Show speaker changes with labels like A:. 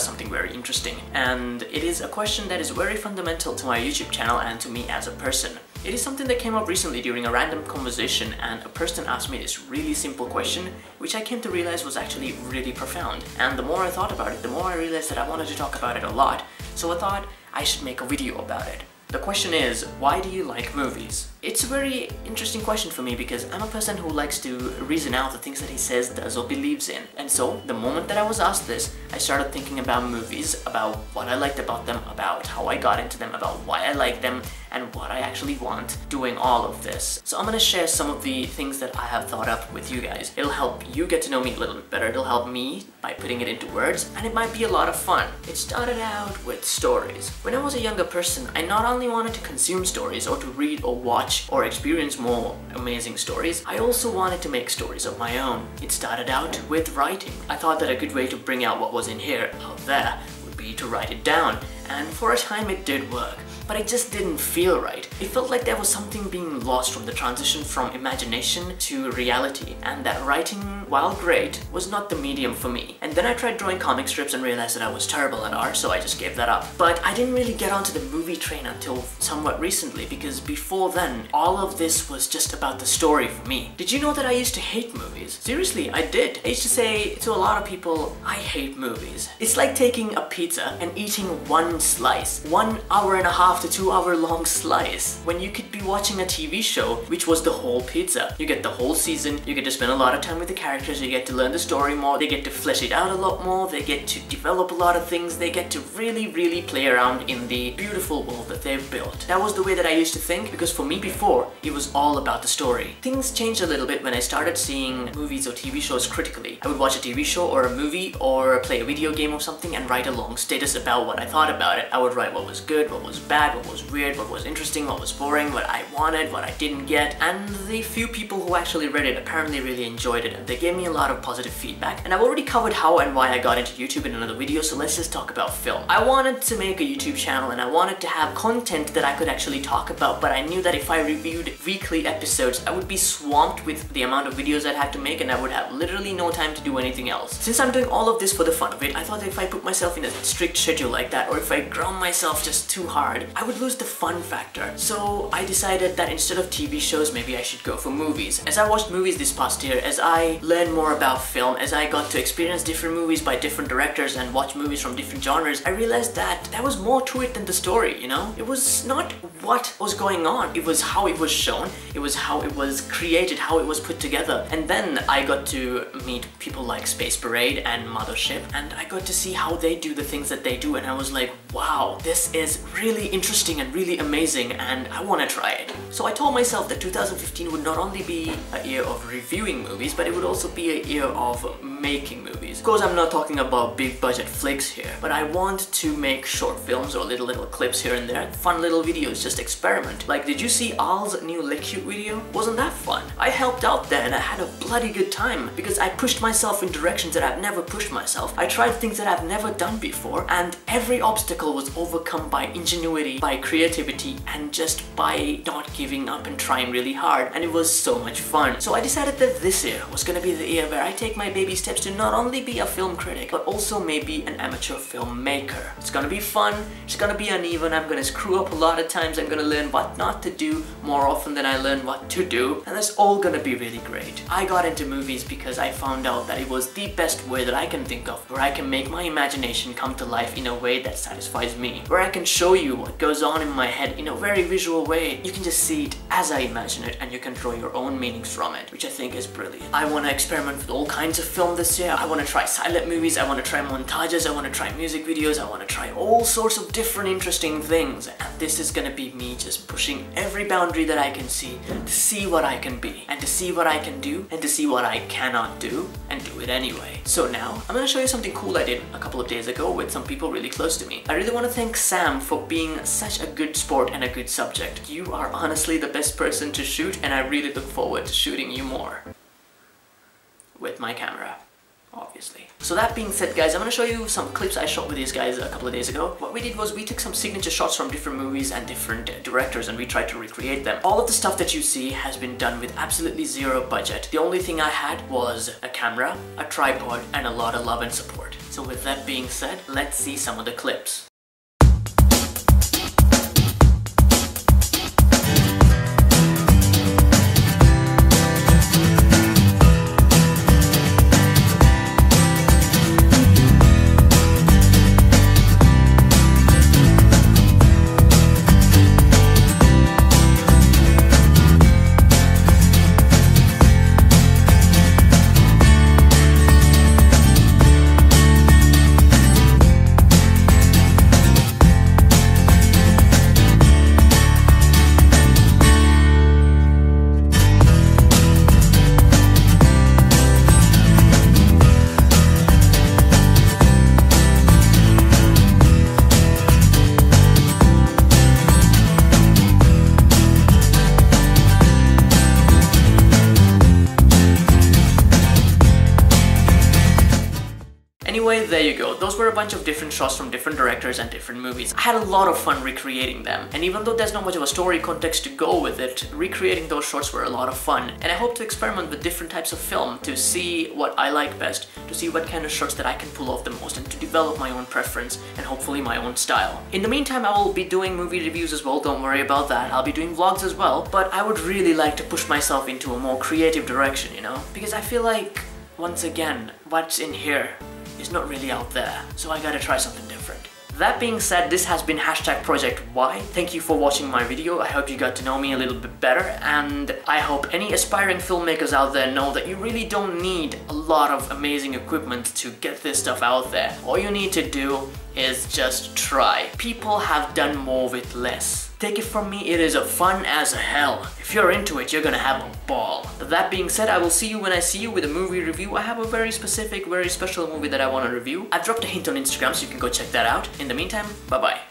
A: about something very interesting, and it is a question that is very fundamental to my YouTube channel and to me as a person. It is something that came up recently during a random conversation, and a person asked me this really simple question, which I came to realize was actually really profound. And the more I thought about it, the more I realized that I wanted to talk about it a lot, so I thought I should make a video about it. The question is, why do you like movies? It's a very interesting question for me because I'm a person who likes to reason out the things that he says, does, or believes in. And so, the moment that I was asked this, I started thinking about movies, about what I liked about them, about how I got into them, about why I like them, and what I actually want doing all of this. So I'm gonna share some of the things that I have thought up with you guys. It'll help you get to know me a little bit better, it'll help me by putting it into words, and it might be a lot of fun. It started out with stories. When I was a younger person, I not only wanted to consume stories or to read or watch or experience more amazing stories, I also wanted to make stories of my own. It started out with writing. I thought that a good way to bring out what was in here, out there, would be to write it down, and for a time it did work. But it just didn't feel right. It felt like there was something being lost from the transition from imagination to reality, and that writing, while great, was not the medium for me. And then I tried drawing comic strips and realized that I was terrible at art, so I just gave that up. But I didn't really get onto the movie train until somewhat recently, because before then, all of this was just about the story for me. Did you know that I used to hate movies? Seriously, I did. I used to say to a lot of people, I hate movies. It's like taking a pizza and eating one slice, 1 hour and a half to 2 hour long slice, when you could be watching a TV show which was the whole pizza. You get the whole season, you get to spend a lot of time with the characters, you get to learn the story more, they get to flesh it out a lot more, they get to develop a lot of things, they get to really play around in the beautiful world that they've built. That was the way that I used to think, because for me before, it was all about the story. Things changed a little bit when I started seeing movies or TV shows critically. I would watch a TV show or a movie or play a video game or something and write a long status about what I thought about it. I would write what was good, what was bad, what was weird, what was interesting, what was boring, what I wanted, what I didn't get, and the few people who actually read it apparently really enjoyed it, and they gave me a lot of positive feedback. And I've already covered how and why I got into YouTube in another video, so let's just talk about film. I wanted to make a YouTube channel and I wanted to have content that I could actually talk about, but I knew that if I reviewed weekly episodes, I would be swamped with the amount of videos I'd have to make and I would have literally no time to do anything else. Since I'm doing all of this for the fun of it, I thought that if I put myself in a strict schedule like that, or if I ground myself just too hard, I would lose the fun factor. So I decided that instead of TV shows, maybe I should go for movies. As I watched movies this past year, as I learned more about film, as I got to experience different movies by different directors and watch movies from different genres, I realized that there was more to it than the story, you know? It was not what was going on, it was how it was shown, it was how it was created, how it was put together. And then I got to meet people like Space Parade and Mothership, and I got to see how they do the things that they do, and I was like, wow, this is really interesting and really amazing, and I want to try it. So I told myself that 2015 would not only be a year of reviewing movies, but it would also be a year of making movies. Of course, I'm not talking about big budget flicks here, but I want to make short films or little clips here and there, fun little videos, just experiment. Like, did you see Al's new Lecute video? Wasn't that fun? I helped out there and I had a bloody good time because I pushed myself in directions that I've never pushed myself. I tried things that I've never done before, and every obstacle was overcome by ingenuity, by creativity, and just by not giving up and trying really hard, and it was so much fun. So I decided that this year was gonna be the year where I take my baby steps to not only be a film critic, but also maybe an amateur filmmaker. It's gonna be fun, it's gonna be uneven, I'm gonna screw up a lot of times, I'm gonna learn what not to do more often than I learn what to do, and that's all gonna be really great. I got into movies because I found out that it was the best way that I can think of, where I can make my imagination come to life in a way that satisfies me, where I can show you what goes on in my head in a very visual way. You can just see it as I imagine it, and you can draw your own meanings from it, which I think is brilliant. I want to experiment with all kinds of film this year. I want to try silent movies, I want to try montages, I want to try music videos, I want to try all sorts of different interesting things, and this is gonna be me just pushing every boundary that I can to see what I can be, and to see what I can do, and to see what I cannot do, and do it anyway. So now, I'm gonna show you something cool I did a couple of days ago with some people really close to me. I really want to thank Sam for being such a good sport and a good subject. You are honestly the best person to shoot, and I really look forward to shooting you more. With my camera, obviously. So that being said, guys, I'm gonna show you some clips I shot with these guys a couple of days ago. What we did was we took some signature shots from different movies and different directors, and we tried to recreate them. All of the stuff that you see has been done with absolutely zero budget. The only thing I had was a camera, a tripod, and a lot of love and support. So with that being said, let's see some of the clips. Anyway, there you go. Those were a bunch of different shots from different directors and different movies. I had a lot of fun recreating them, and even though there's not much of a story context to go with it, recreating those shots were a lot of fun. And I hope to experiment with different types of film to see what I like best, to see what kind of shots that I can pull off the most, and to develop my own preference and hopefully my own style. In the meantime, I will be doing movie reviews as well, don't worry about that. I'll be doing vlogs as well, but I would really like to push myself into a more creative direction, you know? Because I feel like, once again, what's in here is not really out there, so I gotta try something different. That being said, this has been #ProjectY. Thank you for watching my video. I hope you got to know me a little bit better, and I hope any aspiring filmmakers out there know that you really don't need a lot of amazing equipment to get this stuff out there. All you need to do is just try. People have done more with less. Take it from me, it is a fun as hell. If you're into it, you're gonna have a ball. But that being said, I will see you when I see you with a movie review. I have a very specific, very special movie that I want to review. I've dropped a hint on Instagram, so you can go check that out. In the meantime, bye-bye.